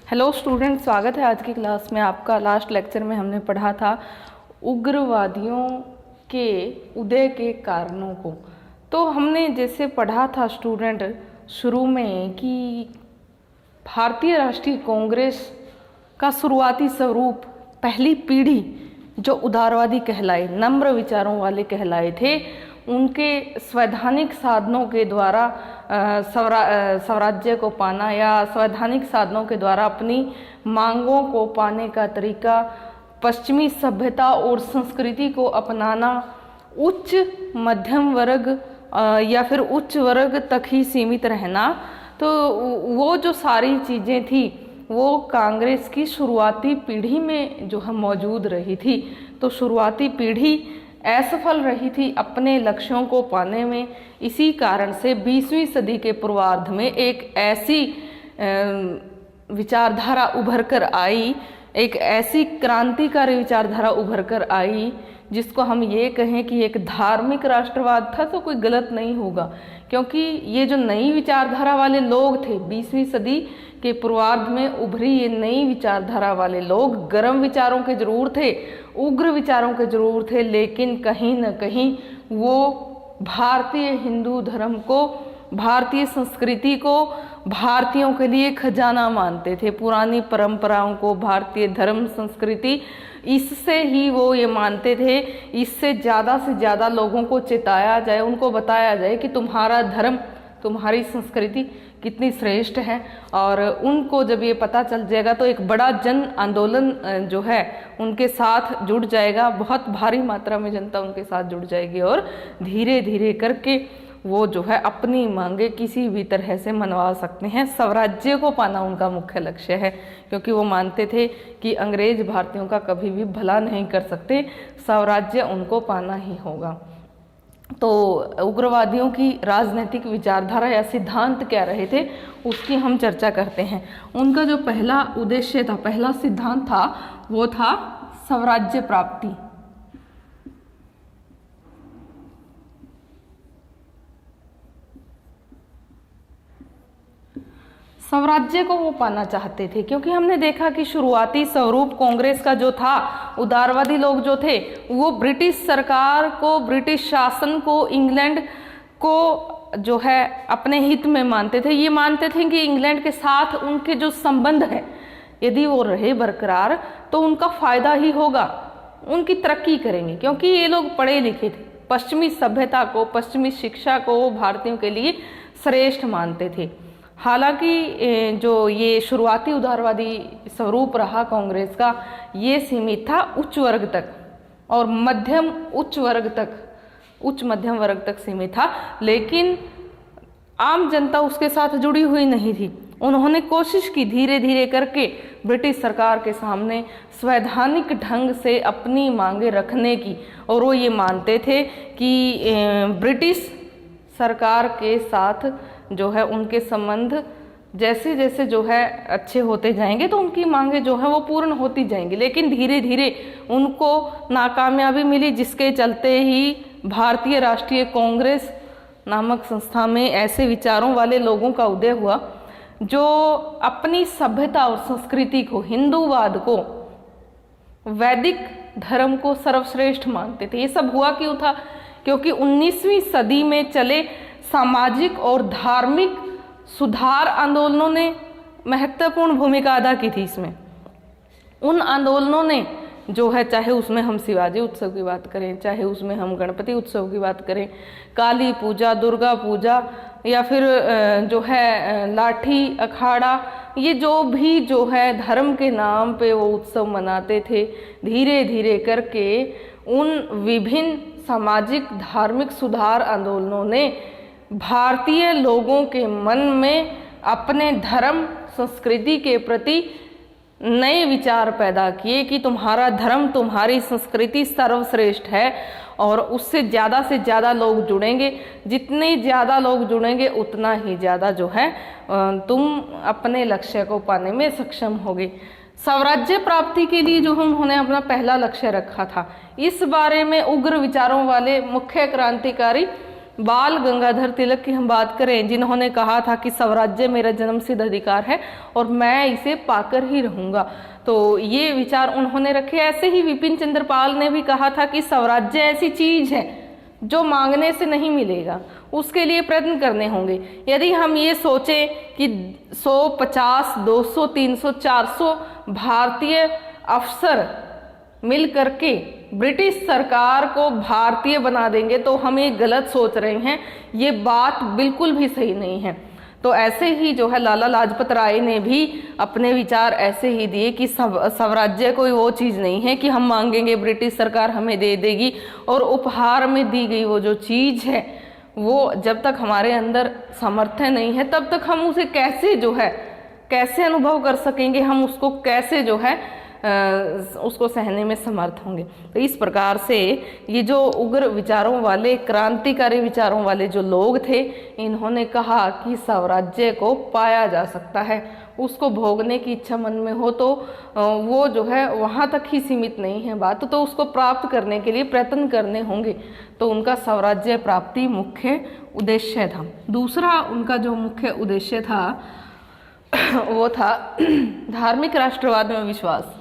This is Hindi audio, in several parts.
हेलो स्टूडेंट, स्वागत है आज की क्लास में आपका। लास्ट लेक्चर में हमने पढ़ा था उग्रवादियों के उदय के कारणों को। तो हमने जैसे पढ़ा था स्टूडेंट शुरू में कि भारतीय राष्ट्रीय कांग्रेस का शुरुआती स्वरूप, पहली पीढ़ी जो उदारवादी कहलाए, नम्र विचारों वाले कहलाए थे, उनके संवैधानिक साधनों के द्वारा स्वराज्य को पाना या संवैधानिक साधनों के द्वारा अपनी मांगों को पाने का तरीका, पश्चिमी सभ्यता और संस्कृति को अपनाना, उच्च मध्यम वर्ग या फिर उच्च वर्ग तक ही सीमित रहना, तो वो जो सारी चीज़ें थी वो कांग्रेस की शुरुआती पीढ़ी में जो है मौजूद रही थी। तो शुरुआती पीढ़ी असफल रही थी अपने लक्ष्यों को पाने में। इसी कारण से 20वीं सदी के पूर्वार्ध में एक ऐसी विचारधारा उभर कर आई, एक ऐसी क्रांतिकारी विचारधारा उभर कर आई जिसको हम ये कहें कि एक धार्मिक राष्ट्रवाद था, तो कोई गलत नहीं होगा, क्योंकि ये जो नई विचारधारा वाले लोग थे 20वीं सदी के पूर्वार्ध में उभरी ये नई विचारधारा वाले लोग गर्म विचारों के जरूर थे, उग्र विचारों के जरूर थे, लेकिन कहीं न कहीं वो भारतीय हिंदू धर्म को, भारतीय संस्कृति को भारतीयों के लिए खजाना मानते थे, पुरानी परंपराओं को, भारतीय धर्म संस्कृति, इससे ही वो ये मानते थे इससे ज़्यादा से ज़्यादा लोगों को चेताया जाए, उनको बताया जाए कि तुम्हारा धर्म, तुम्हारी संस्कृति कितनी श्रेष्ठ है। और उनको जब ये पता चल जाएगा तो एक बड़ा जन आंदोलन जो है उनके साथ जुड़ जाएगा, बहुत भारी मात्रा में जनता उनके साथ जुड़ जाएगी और धीरे धीरे करके वो जो है अपनी मांगे किसी भी तरह से मनवा सकते हैं। स्वराज्य को पाना उनका मुख्य लक्ष्य है, क्योंकि वो मानते थे कि अंग्रेज भारतीयों का कभी भी भला नहीं कर सकते, स्वराज्य उनको पाना ही होगा। तो उग्रवादियों की राजनीतिक विचारधारा या सिद्धांत क्या रहे थे उसकी हम चर्चा करते हैं। उनका जो पहला उद्देश्य था, पहला सिद्धांत था, वो था स्वराज्य प्राप्ति। स्वराज्य को वो पाना चाहते थे, क्योंकि हमने देखा कि शुरुआती स्वरूप कांग्रेस का जो था, उदारवादी लोग जो थे वो ब्रिटिश सरकार को, ब्रिटिश शासन को, इंग्लैंड को जो है अपने हित में मानते थे। ये मानते थे कि इंग्लैंड के साथ उनके जो संबंध है यदि वो रहे बरकरार तो उनका फायदा ही होगा, उनकी तरक्की करेंगे, क्योंकि ये लोग पढ़े लिखे थे, पश्चिमी सभ्यता को, पश्चिमी शिक्षा को भारतीयों के लिए श्रेष्ठ मानते थे। हालांकि जो ये शुरुआती उदारवादी स्वरूप रहा कांग्रेस का, ये सीमित था उच्च वर्ग तक और मध्यम उच्च वर्ग तक, उच्च मध्यम वर्ग तक सीमित था, लेकिन आम जनता उसके साथ जुड़ी हुई नहीं थी। उन्होंने कोशिश की धीरे धीरे करके ब्रिटिश सरकार के सामने संवैधानिक ढंग से अपनी मांगे रखने की, और वो ये मानते थे कि ब्रिटिश सरकार के साथ जो है उनके संबंध जैसे जैसे जो है अच्छे होते जाएंगे तो उनकी मांगे जो है वो पूर्ण होती जाएंगी। लेकिन धीरे धीरे उनको नाकामयाबी मिली, जिसके चलते ही भारतीय राष्ट्रीय कांग्रेस नामक संस्था में ऐसे विचारों वाले लोगों का उदय हुआ जो अपनी सभ्यता और संस्कृति को, हिंदूवाद को, वैदिक धर्म को सर्वश्रेष्ठ मानते थे। ये सब हुआ क्यों था? क्योंकि 19वीं सदी में चले सामाजिक और धार्मिक सुधार आंदोलनों ने महत्वपूर्ण भूमिका अदा की थी इसमें। उन आंदोलनों ने जो है, चाहे उसमें हम शिवाजी उत्सव की बात करें, चाहे उसमें हम गणपति उत्सव की बात करें, काली पूजा, दुर्गा पूजा, या फिर जो है लाठी अखाड़ा, ये जो भी जो है धर्म के नाम पे वो उत्सव मनाते थे, धीरे धीरे करके उन विभिन्न सामाजिक धार्मिक सुधार आंदोलनों ने भारतीय लोगों के मन में अपने धर्म संस्कृति के प्रति नए विचार पैदा किए कि तुम्हारा धर्म, तुम्हारी संस्कृति सर्वश्रेष्ठ है और उससे ज़्यादा से ज़्यादा लोग जुड़ेंगे। जितने ज़्यादा लोग जुड़ेंगे उतना ही ज़्यादा जो है तुम अपने लक्ष्य को पाने में सक्षम होगे। स्वराज्य प्राप्ति के लिए जो उन्होंने अपना पहला लक्ष्य रखा था, इस बारे में उग्र विचारों वाले मुख्य क्रांतिकारी बाल गंगाधर तिलक की हम बात करें, जिन्होंने कहा था कि स्वराज्य मेरा जन्मसिद्ध अधिकार है और मैं इसे पाकर ही रहूंगा, तो ये विचार उन्होंने रखे। ऐसे ही विपिन चंद्र पाल ने भी कहा था कि स्वराज्य ऐसी चीज है जो मांगने से नहीं मिलेगा, उसके लिए प्रयत्न करने होंगे। यदि हम ये सोचें कि 100, 50, 200, 300, 400 भारतीय अफसर मिल करके ब्रिटिश सरकार को भारतीय बना देंगे तो हम ये गलत सोच रहे हैं, ये बात बिल्कुल भी सही नहीं है। तो ऐसे ही जो है लाला लाजपत राय ने भी अपने विचार ऐसे ही दिए कि स्वराज्य कोई वो चीज़ नहीं है कि हम मांगेंगे ब्रिटिश सरकार हमें दे देगी, और उपहार में दी गई वो जो चीज़ है वो जब तक हमारे अंदर सामर्थ्य नहीं है तब तक हम उसे कैसे अनुभव कर सकेंगे, हम उसको कैसे उसको सहने में समर्थ होंगे। तो इस प्रकार से ये जो उग्र विचारों वाले, क्रांतिकारी विचारों वाले जो लोग थे, इन्होंने कहा कि स्वराज्य को पाया जा सकता है, उसको भोगने की इच्छा मन में हो तो वो जो है वहाँ तक ही सीमित नहीं है बात, तो उसको प्राप्त करने के लिए प्रयत्न करने होंगे। तो उनका स्वराज्य प्राप्ति मुख्य उद्देश्य था। दूसरा उनका जो मुख्य उद्देश्य था वो था धार्मिक राष्ट्रवाद में विश्वास।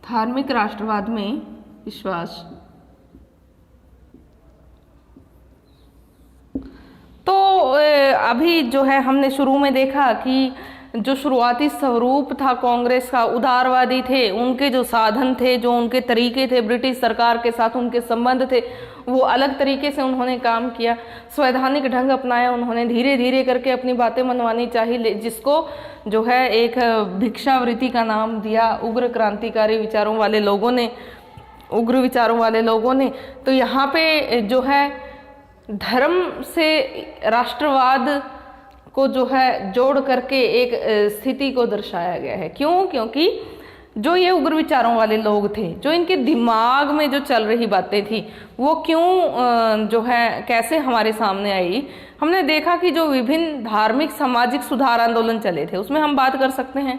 धार्मिक राष्ट्रवाद में विश्वास। तो अभी जो है हमने शुरू में देखा कि जो शुरुआती स्वरूप था कांग्रेस का, उदारवादी थे, उनके जो साधन थे, जो उनके तरीके थे, ब्रिटिश सरकार के साथ उनके संबंध थे, वो अलग तरीके से उन्होंने काम किया, संवैधानिक ढंग अपनाया उन्होंने, धीरे धीरे करके अपनी बातें मनवानी चाहिए, जिसको जो है एक भिक्षावृत्ति का नाम दिया उग्र क्रांतिकारी विचारों वाले लोगों ने, उग्र विचारों वाले लोगों ने। तो यहाँ पे जो है धर्म से राष्ट्रवाद को जो है जोड़ करके एक स्थिति को दर्शाया गया है। क्यों? क्योंकि जो ये उग्र विचारों वाले लोग थे, जो इनके दिमाग में जो चल रही बातें थी, वो क्यों जो है कैसे हमारे सामने आई। हमने देखा कि जो विभिन्न धार्मिक सामाजिक सुधार आंदोलन चले थे, उसमें हम बात कर सकते हैं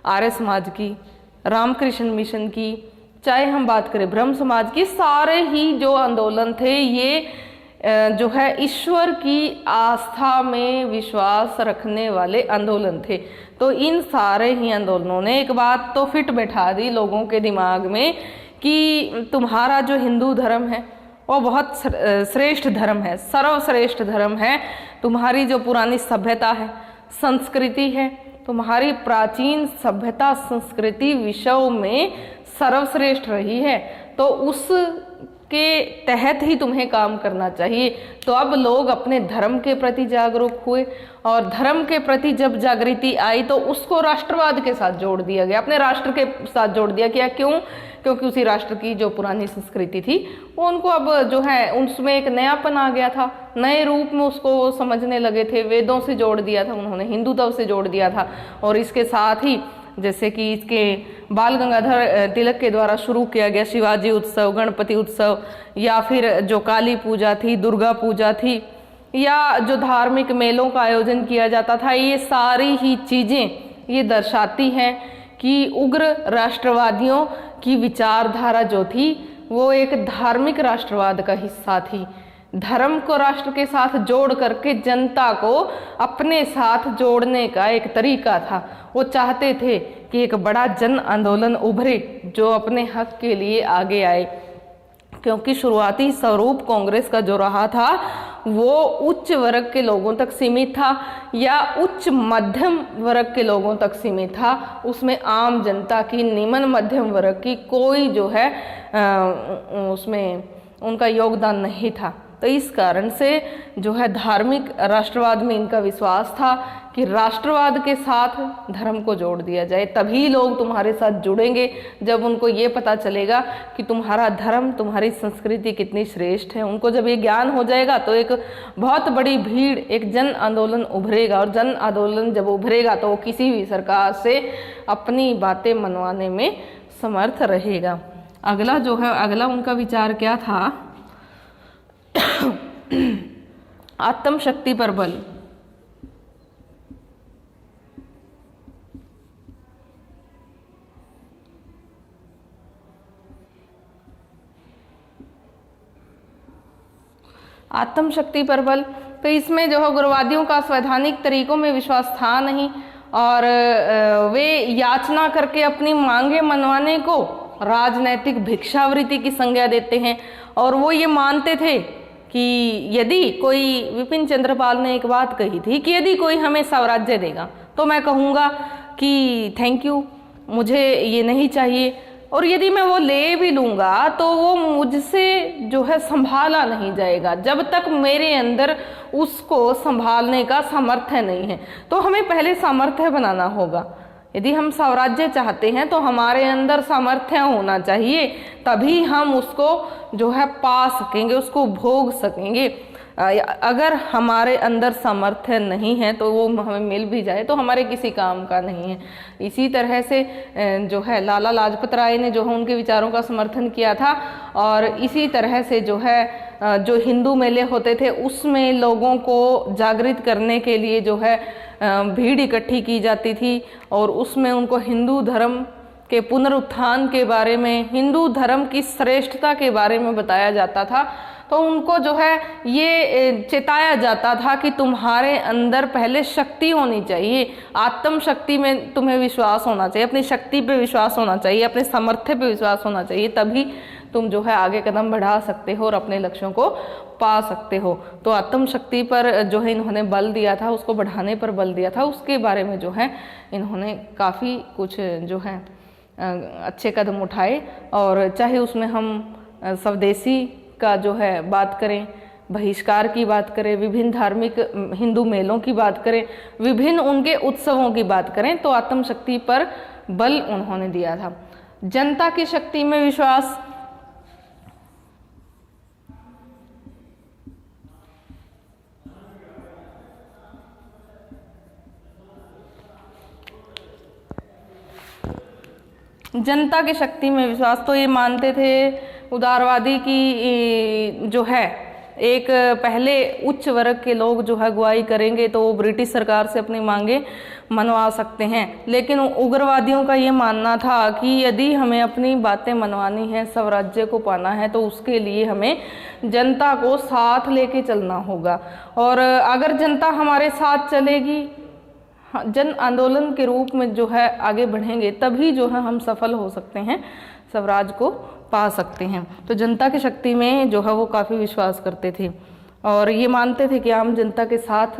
आर्य समाज की, रामकृष्ण मिशन की, चाहे हम बात करें ब्रह्म समाज की, सारे ही जो आंदोलन थे ये जो है ईश्वर की आस्था में विश्वास रखने वाले आंदोलन थे। तो इन सारे ही आंदोलनों ने एक बात तो फिट बैठा दी लोगों के दिमाग में कि तुम्हारा जो हिंदू धर्म है वो बहुत श्रेष्ठ धर्म है, सर्वश्रेष्ठ धर्म है, तुम्हारी जो पुरानी सभ्यता है, संस्कृति है, तुम्हारी प्राचीन सभ्यता संस्कृति विश्व में सर्वश्रेष्ठ रही है, तो उस के तहत ही तुम्हें काम करना चाहिए। तो अब लोग अपने धर्म के प्रति जागरूक हुए, और धर्म के प्रति जब जागृति आई तो उसको राष्ट्रवाद के साथ जोड़ दिया गया, अपने राष्ट्र के साथ जोड़ दिया गया। क्यों? क्योंकि उसी राष्ट्र की जो पुरानी संस्कृति थी वो उनको अब जो है उसमें एक नयापन आ गया था, नए रूप में उसको समझने लगे थे। वेदों से जोड़ दिया था उन्होंने, हिंदुत्व से जोड़ दिया था, और इसके साथ ही जैसे कि इसके बाल गंगाधर तिलक के द्वारा शुरू किया गया शिवाजी उत्सव, गणपति उत्सव, या फिर जो काली पूजा थी, दुर्गा पूजा थी, या जो धार्मिक मेलों का आयोजन किया जाता था, ये सारी ही चीज़ें ये दर्शाती हैं कि उग्र राष्ट्रवादियों की विचारधारा जो थी वो एक धार्मिक राष्ट्रवाद का हिस्सा थी। धर्म को राष्ट्र के साथ जोड़ करके जनता को अपने साथ जोड़ने का एक तरीका था। वो चाहते थे कि एक बड़ा जन आंदोलन उभरे जो अपने हक के लिए आगे आए, क्योंकि शुरुआती स्वरूप कांग्रेस का जो रहा था वो उच्च वर्ग के लोगों तक सीमित था, या उच्च मध्यम वर्ग के लोगों तक सीमित था। उसमें आम जनता की, निम्न मध्यम वर्ग की कोई जो है उसमें उनका योगदान नहीं था। तो इस कारण से जो है धार्मिक राष्ट्रवाद में इनका विश्वास था कि राष्ट्रवाद के साथ धर्म को जोड़ दिया जाए, तभी लोग तुम्हारे साथ जुड़ेंगे। जब उनको ये पता चलेगा कि तुम्हारा धर्म, तुम्हारी संस्कृति कितनी श्रेष्ठ है, उनको जब ये ज्ञान हो जाएगा तो एक बहुत बड़ी भीड़, एक जन आंदोलन उभरेगा, और जन आंदोलन जब उभरेगा तो वो किसी भी सरकार से अपनी बातें मनवाने में समर्थ रहेगा। अगला जो है, अगला उनका विचार क्या था? आत्म शक्ति पर बल। आत्मशक्ति पर बल, तो इसमें जो है उग्रवादियों का संवैधानिक तरीकों में विश्वास था नहीं और वे याचना करके अपनी मांगे मनवाने को राजनैतिक भिक्षावृत्ति की संज्ञा देते हैं। और वो ये मानते थे कि यदि कोई, विपिन चंद्रपाल ने एक बात कही थी कि यदि कोई हमें स्वराज्य देगा तो मैं कहूँगा कि थैंक यू, मुझे ये नहीं चाहिए, और यदि मैं वो ले भी लूँगा तो वो मुझसे जो है संभाला नहीं जाएगा जब तक मेरे अंदर उसको संभालने का सामर्थ्य नहीं है। तो हमें पहले सामर्थ्य बनाना होगा। यदि हम स्वराज्य चाहते हैं तो हमारे अंदर सामर्थ्य होना चाहिए, तभी हम उसको जो है पा सकेंगे, उसको भोग सकेंगे। अगर हमारे अंदर सामर्थ्य नहीं है तो वो हमें मिल भी जाए तो हमारे किसी काम का नहीं है। इसी तरह से जो है लाला लाजपत राय ने जो है उनके विचारों का समर्थन किया था, और इसी तरह से जो है जो हिंदू मेले होते थे उसमें लोगों को जागृत करने के लिए जो है भीड़ इकट्ठी की जाती थी और उसमें उनको हिंदू धर्म के पुनरुत्थान के बारे में, हिंदू धर्म की श्रेष्ठता के बारे में बताया जाता था। तो उनको जो है ये चेताया जाता था कि तुम्हारे अंदर पहले शक्ति होनी चाहिए, आत्म शक्ति में तुम्हें विश्वास होना चाहिए, अपनी शक्ति पे विश्वास होना चाहिए, अपने सामर्थ्य पे विश्वास होना चाहिए, तभी तुम जो है आगे कदम बढ़ा सकते हो और अपने लक्ष्यों को पा सकते हो। तो आत्म शक्ति पर जो है इन्होंने बल दिया था, उसको बढ़ाने पर बल दिया था, उसके बारे में जो है इन्होंने काफ़ी कुछ जो है अच्छे कदम उठाए। और चाहे उसमें हम स्वदेशी का जो है बात करें, बहिष्कार की बात करें, विभिन्न धार्मिक हिंदू मेलों की बात करें, विभिन्न उनके उत्सवों की बात करें, तो आत्मशक्ति पर बल उन्होंने दिया था। जनता की शक्ति में विश्वास, जनता की शक्ति में विश्वास तो ये मानते थे उदारवादी की जो है एक पहले उच्च वर्ग के लोग जो है अगुवाई करेंगे तो वो ब्रिटिश सरकार से अपनी मांगे मनवा सकते हैं। लेकिन उग्रवादियों का ये मानना था कि यदि हमें अपनी बातें मनवानी है, स्वराज्य को पाना है, तो उसके लिए हमें जनता को साथ लेके चलना होगा। और अगर जनता हमारे साथ चलेगी, जन आंदोलन के रूप में जो है आगे बढ़ेंगे, तभी जो है हम सफल हो सकते हैं, स्वराज को पा सकते हैं। तो जनता की शक्ति में जो है वो काफ़ी विश्वास करते थे और ये मानते थे कि आम जनता के साथ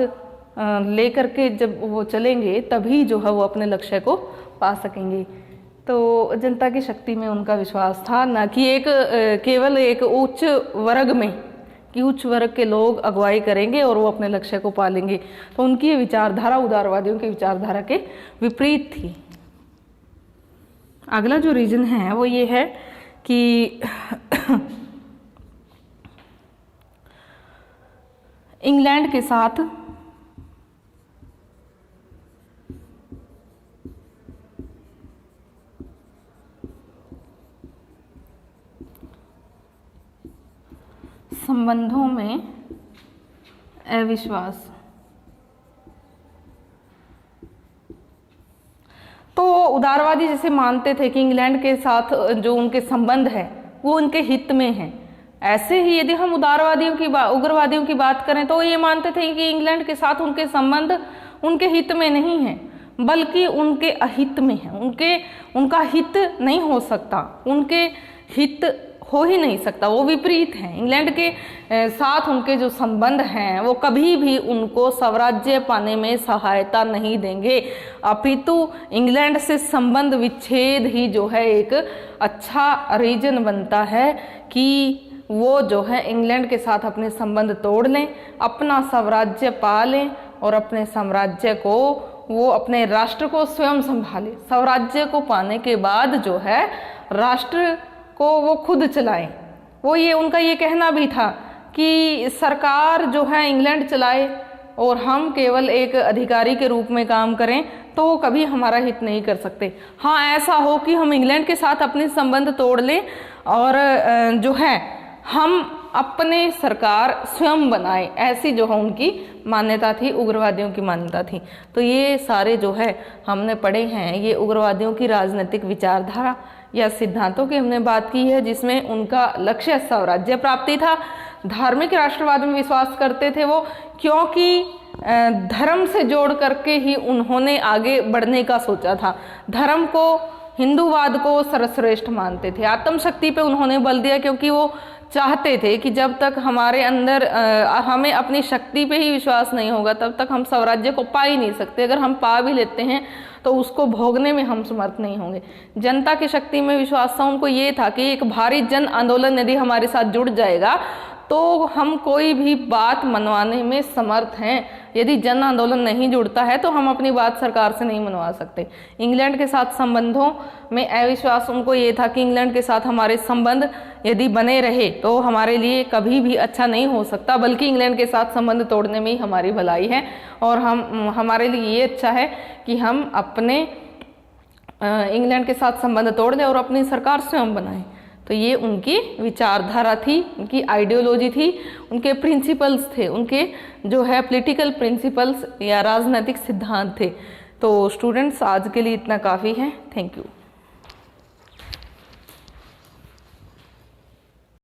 लेकर के जब वो चलेंगे तभी जो है वो अपने लक्ष्य को पा सकेंगे। तो जनता की शक्ति में उनका विश्वास था, ना कि एक केवल एक उच्च वर्ग में कि उच्च वर्ग के लोग अगुवाई करेंगे और वो अपने लक्ष्य को पा लेंगे। तो उनकी ये विचारधारा उदारवादियों की विचारधारा के विपरीत थी। अगला जो रीजन है वो ये है कि इंग्लैंड के साथ संबंधों में अविश्वास। तो उदारवादी जैसे मानते थे कि इंग्लैंड के साथ जो उनके संबंध है वो उनके हित में है, ऐसे ही यदि हम उग्रवादियों की बात करें तो ये मानते थे कि इंग्लैंड के साथ उनके संबंध उनके हित में नहीं है, बल्कि उनके अहित में है। उनका हित नहीं हो सकता, उनके हित हो ही नहीं सकता, वो विपरीत है। इंग्लैंड के साथ उनके जो संबंध हैं वो कभी भी उनको स्वराज्य पाने में सहायता नहीं देंगे, अपितु इंग्लैंड से संबंध विच्छेद ही जो है एक अच्छा रीजन बनता है कि वो जो है इंग्लैंड के साथ अपने संबंध तोड़ लें, अपना स्वराज्य पा लें और अपने साम्राज्य को, वो अपने राष्ट्र को स्वयं संभाले। स्वराज्य को पाने के बाद जो है राष्ट्र को वो खुद चलाएं। वो ये उनका ये कहना भी था कि सरकार जो है इंग्लैंड चलाए और हम केवल एक अधिकारी के रूप में काम करें, तो वो कभी हमारा हित नहीं कर सकते। हाँ, ऐसा हो कि हम इंग्लैंड के साथ अपने संबंध तोड़ लें और जो है हम अपने सरकार स्वयं बनाए, ऐसी जो है उनकी मान्यता थी, उग्रवादियों की मान्यता थी। तो ये सारे जो है हमने पढ़े हैं, ये उग्रवादियों की राजनीतिक विचारधारा या सिद्धांतों की हमने बात की है, जिसमें उनका लक्ष्य स्वराज्य प्राप्ति था। धार्मिक राष्ट्रवाद में विश्वास करते थे वो, क्योंकि धर्म से जोड़ करके ही उन्होंने आगे बढ़ने का सोचा था। धर्म को, हिंदूवाद को सर्वश्रेष्ठ मानते थे। आत्मशक्ति पे उन्होंने बल दिया, क्योंकि वो चाहते थे कि जब तक हमारे अंदर हमें अपनी शक्ति पे ही विश्वास नहीं होगा तब तक हम स्वराज्य को पा ही नहीं सकते। अगर हम पा भी लेते हैं तो उसको भोगने में हम समर्थ नहीं होंगे। जनता की शक्ति में विश्वास था उनको। ये था कि एक भारी जन आंदोलन यदि हमारे साथ जुड़ जाएगा तो हम कोई भी बात मनवाने में समर्थ हैं। यदि जन आंदोलन नहीं जुड़ता है तो हम अपनी बात सरकार से नहीं मनवा सकते। इंग्लैंड के साथ संबंधों में अविश्वास उनको ये था कि इंग्लैंड के साथ हमारे संबंध यदि बने रहे तो हमारे लिए कभी भी अच्छा नहीं हो सकता, बल्कि इंग्लैंड के साथ संबंध तोड़ने में ही हमारी भलाई है। और हमारे लिए ये अच्छा है कि हम अपने इंग्लैंड के साथ संबंध तोड़ दें और अपनी सरकार स्वयं बनाएं। तो ये उनकी विचारधारा थी, उनकी आइडियोलॉजी थी, उनके प्रिंसिपल्स थे, उनके जो है पॉलिटिकल प्रिंसिपल्स या राजनीतिक सिद्धांत थे। तो स्टूडेंट्स आज के लिए इतना काफ़ी है। Thank you.